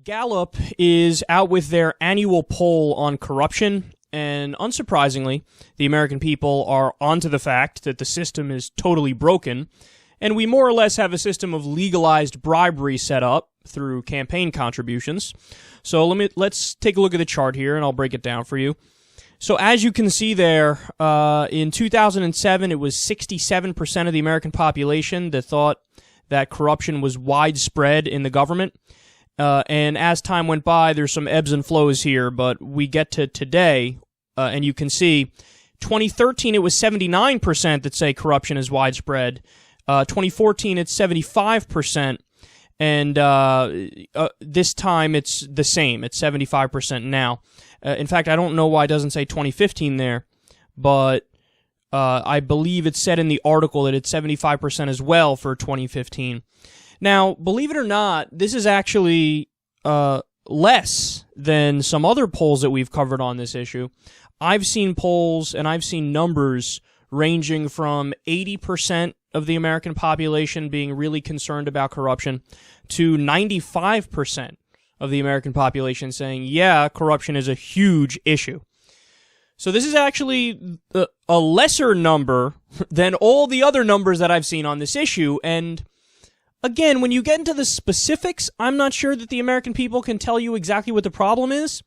Gallup is out with their annual poll on corruption, and unsurprisingly, the American people are onto the fact that the system is totally broken, and we more or less have a system of legalized bribery set up through campaign contributions. So let's take a look at the chart here, and I'll break it down for you. So as you can see there, in 2007, it was 67% of the American population that thought that corruption was widespread in the government. And as time went by, there's some ebbs and flows here, but we get to today, and you can see 2013 it was 79% that say corruption is widespread. 2014 it's 75%, and this time it's the same. It's 75% now. In fact, I don't know why it doesn't say 2015 there, but I believe it said in the article that it's 75% as well for 2015. Now, believe it or not, this is actually less than some other polls that we've covered on this issue. I've seen polls and I've seen numbers ranging from 80% of the American population being really concerned about corruption to 95% of the American population saying, yeah, corruption is a huge issue. So this is actually a lesser number than all the other numbers that I've seen on this issue, and again, when you get into the specifics, I'm not sure that the American people can tell you exactly what the problem is,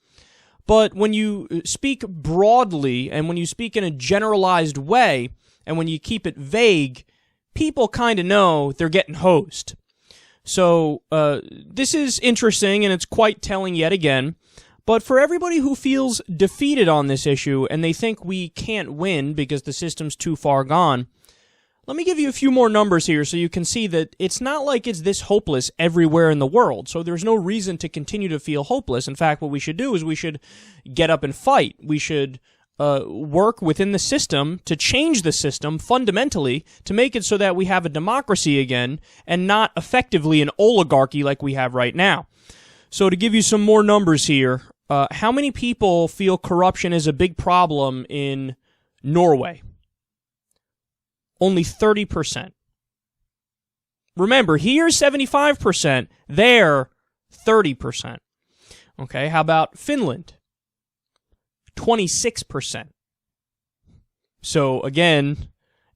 but when you speak broadly and when you speak in a generalized way and when you keep it vague, people kind of know they're getting hosed. So this is interesting and it's quite telling yet again, but for everybody who feels defeated on this issue and they think we can't win because the system's too far gone, let me give you a few more numbers here so you can see that it's not like it's this hopeless everywhere in the world, so there's no reason to continue to feel hopeless. In fact, what we should do is we should get up and fight. We should work within the system to change the system fundamentally to make it so that we have a democracy again and not effectively an oligarchy like we have right now. So to give you some more numbers here, how many people feel corruption is a big problem in Norway? Only 30%. Remember, here's 75%, there 30%. Okay, how about Finland? 26%. So again,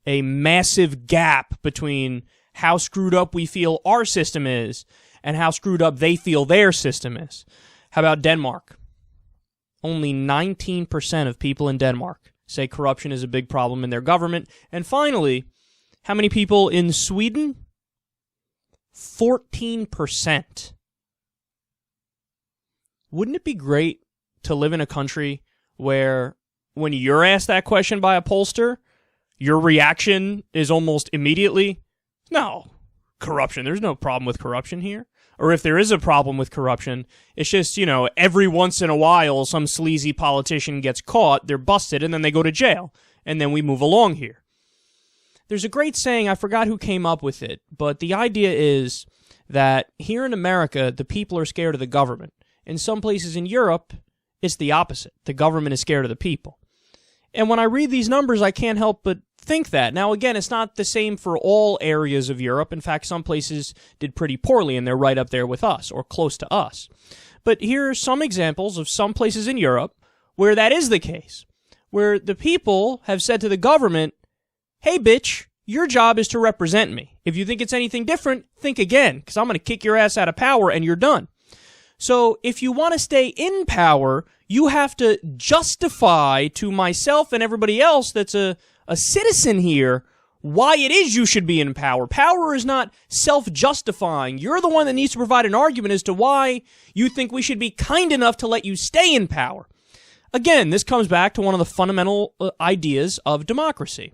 a massive gap between how screwed up we feel our system is and how screwed up they feel their system is. How about Denmark? Only 19% of people in Denmark say corruption is a big problem in their government. And finally, how many people in Sweden? 14%. Wouldn't it be great to live in a country where when you're asked that question by a pollster, your reaction is almost immediately, no, corruption, there's no problem with corruption here. Or if there is a problem with corruption, it's just, every once in a while some sleazy politician gets caught, they're busted, and then they go to jail. And then we move along here. There's a great saying, I forgot who came up with it, but the idea is that here in America, the people are scared of the government. In some places in Europe, it's the opposite. The government is scared of the people. And when I read these numbers, I can't help but think that. Now, again, it's not the same for all areas of Europe. In fact, some places did pretty poorly, and they're right up there with us, or close to us. But here are some examples of some places in Europe where that is the case, where the people have said to the government, hey, bitch, your job is to represent me. If you think it's anything different, think again, because I'm going to kick your ass out of power, and you're done. So if you want to stay in power, you have to justify to myself and everybody else that's a citizen here why it is you should be in power. Power is not self-justifying. You're the one that needs to provide an argument as to why you think we should be kind enough to let you stay in power. Again, this comes back to one of the fundamental ideas of democracy.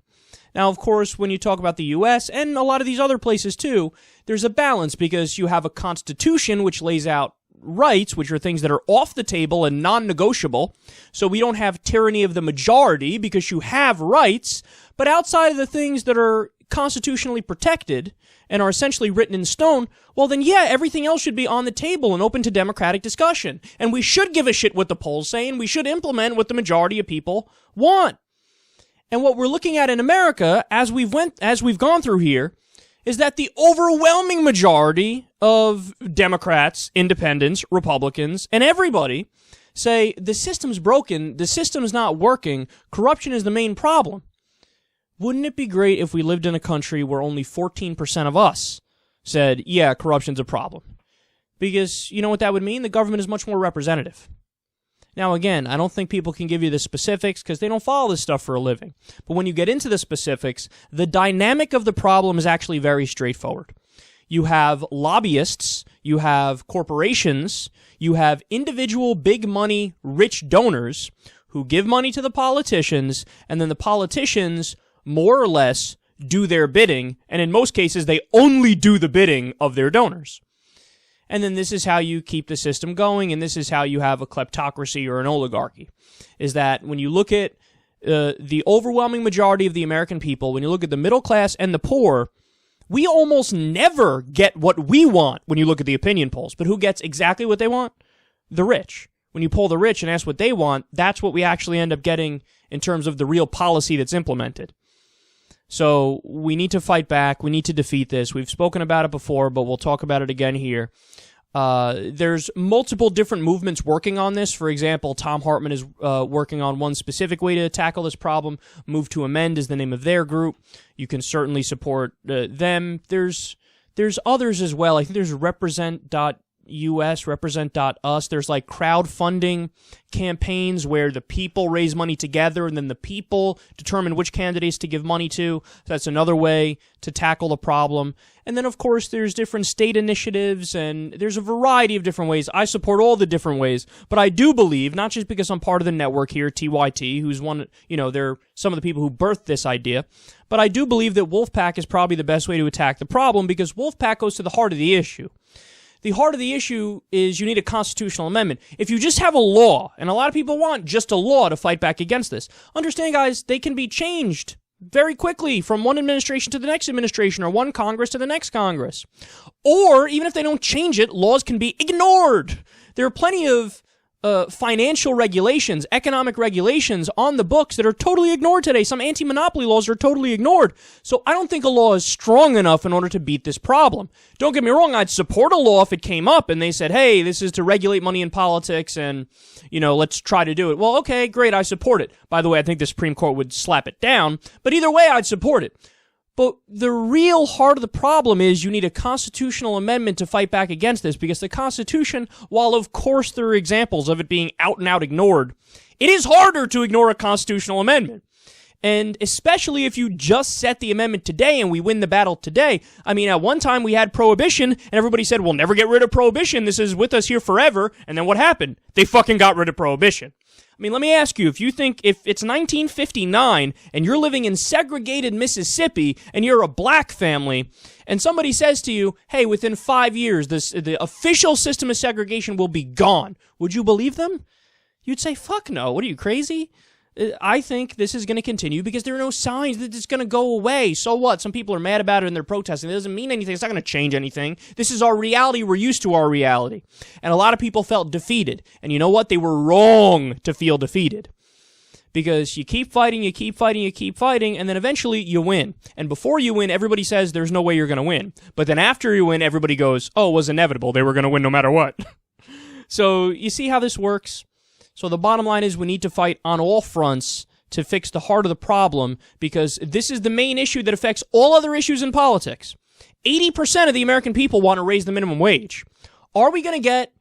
Now, of course, when you talk about the U.S. and a lot of these other places too, there's a balance because you have a constitution which lays out rights, which are things that are off the table and non-negotiable. So we don't have tyranny of the majority because you have rights, but outside of the things that are constitutionally protected and are essentially written in stone, well then yeah, everything else should be on the table and open to democratic discussion. And we should give a shit what the polls say, and we should implement what the majority of people want. And what we're looking at in America, as we've gone through here, is that the overwhelming majority of Democrats, independents, Republicans, and everybody say the system's broken, the system's not working, corruption is the main problem. Wouldn't it be great if we lived in a country where only 14% of us said, yeah, corruption's a problem? Because you know what that would mean? The government is much more representative. Now, again, I don't think people can give you the specifics because they don't follow this stuff for a living. But when you get into the specifics, the dynamic of the problem is actually very straightforward. You have lobbyists, you have corporations, you have individual big money, rich donors who give money to the politicians, and then the politicians more or less do their bidding, and in most cases, they only do the bidding of their donors. And then this is how you keep the system going, and this is how you have a kleptocracy or an oligarchy, is that when you look at the overwhelming majority of the American people, when you look at the middle class and the poor, we almost never get what we want when you look at the opinion polls. But who gets exactly what they want? The rich. When you poll the rich and ask what they want, that's what we actually end up getting in terms of the real policy that's implemented. So we need to fight back. We need to defeat this. We've spoken about it before, but we'll talk about it again here. There's multiple different movements working on this. For example, Tom Hartman is working on one specific way to tackle this problem. Move to Amend is the name of their group. You can certainly support them. There's others as well. I think there's represent.us, represent.us. There's like crowdfunding campaigns where the people raise money together and then the people determine which candidates to give money to. That's another way to tackle the problem. And then, of course, there's different state initiatives, and there's a variety of different ways. I support all the different ways, but I do believe, not just because I'm part of the network here, TYT, who's one, they're some of the people who birthed this idea, but I do believe that Wolfpack is probably the best way to attack the problem because Wolfpack goes to the heart of the issue. The heart of the issue is you need a constitutional amendment. If you just have a law, and a lot of people want just a law to fight back against this, understand, guys, they can be changed very quickly from one administration to the next administration or one Congress to the next Congress. Or, even if they don't change it, laws can be ignored. There are plenty of financial regulations, economic regulations on the books that are totally ignored today. Some anti-monopoly laws are totally ignored. So I don't think a law is strong enough in order to beat this problem. Don't get me wrong, I'd support a law if it came up and they said, hey, this is to regulate money in politics and, let's try to do it. Well, okay, great, I support it. By the way, I think the Supreme Court would slap it down, but either way, I'd support it. But the real heart of the problem is you need a constitutional amendment to fight back against this because the Constitution, while of course there are examples of it being out and out ignored, it is harder to ignore a constitutional amendment. And especially if you just set the amendment today and we win the battle today. I mean, at one time we had prohibition and everybody said, we'll never get rid of prohibition. This is with us here forever. And then what happened? They fucking got rid of prohibition. I mean, let me ask you, if it's 1959 and you're living in segregated Mississippi and you're a black family and somebody says to you, hey, within 5 years, the official system of segregation will be gone, would you believe them? You'd say, fuck no, what are you, crazy? I think this is going to continue because there are no signs that it's going to go away. So what? Some people are mad about it and they're protesting. It doesn't mean anything. It's not going to change anything. This is our reality. We're used to our reality. And a lot of people felt defeated. And you know what? They were wrong to feel defeated. Because you keep fighting, you keep fighting, you keep fighting, and then eventually you win. And before you win, everybody says there's no way you're going to win. But then after you win, everybody goes, oh, it was inevitable. They were going to win no matter what. So you see how this works? So the bottom line is we need to fight on all fronts to fix the heart of the problem because this is the main issue that affects all other issues in politics. 80% of the American people want to raise the minimum wage. Are we going to get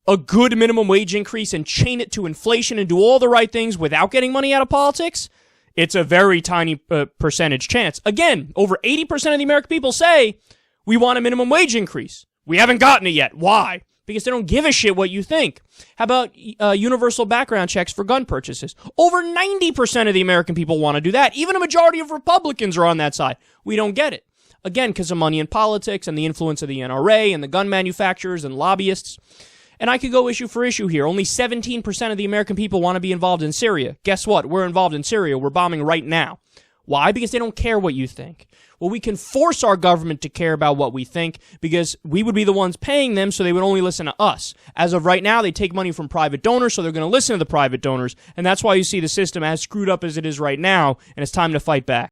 a good minimum wage increase and chain it to inflation and do all the right things without getting money out of politics? It's a very tiny percentage chance. Again, over 80% of the American people say we want a minimum wage increase. We haven't gotten it yet. Why? Because they don't give a shit what you think. How about universal background checks for gun purchases? Over 90% of the American people want to do that. Even a majority of Republicans are on that side. We don't get it. Again, because of money in politics and the influence of the NRA and the gun manufacturers and lobbyists. And I could go issue for issue here. Only 17% of the American people want to be involved in Syria. Guess what? We're involved in Syria. We're bombing right now. Why? Because they don't care what you think. Well, we can force our government to care about what we think because we would be the ones paying them, so they would only listen to us. As of right now, they take money from private donors, so they're going to listen to the private donors, and that's why you see the system as screwed up as it is right now, and it's time to fight back.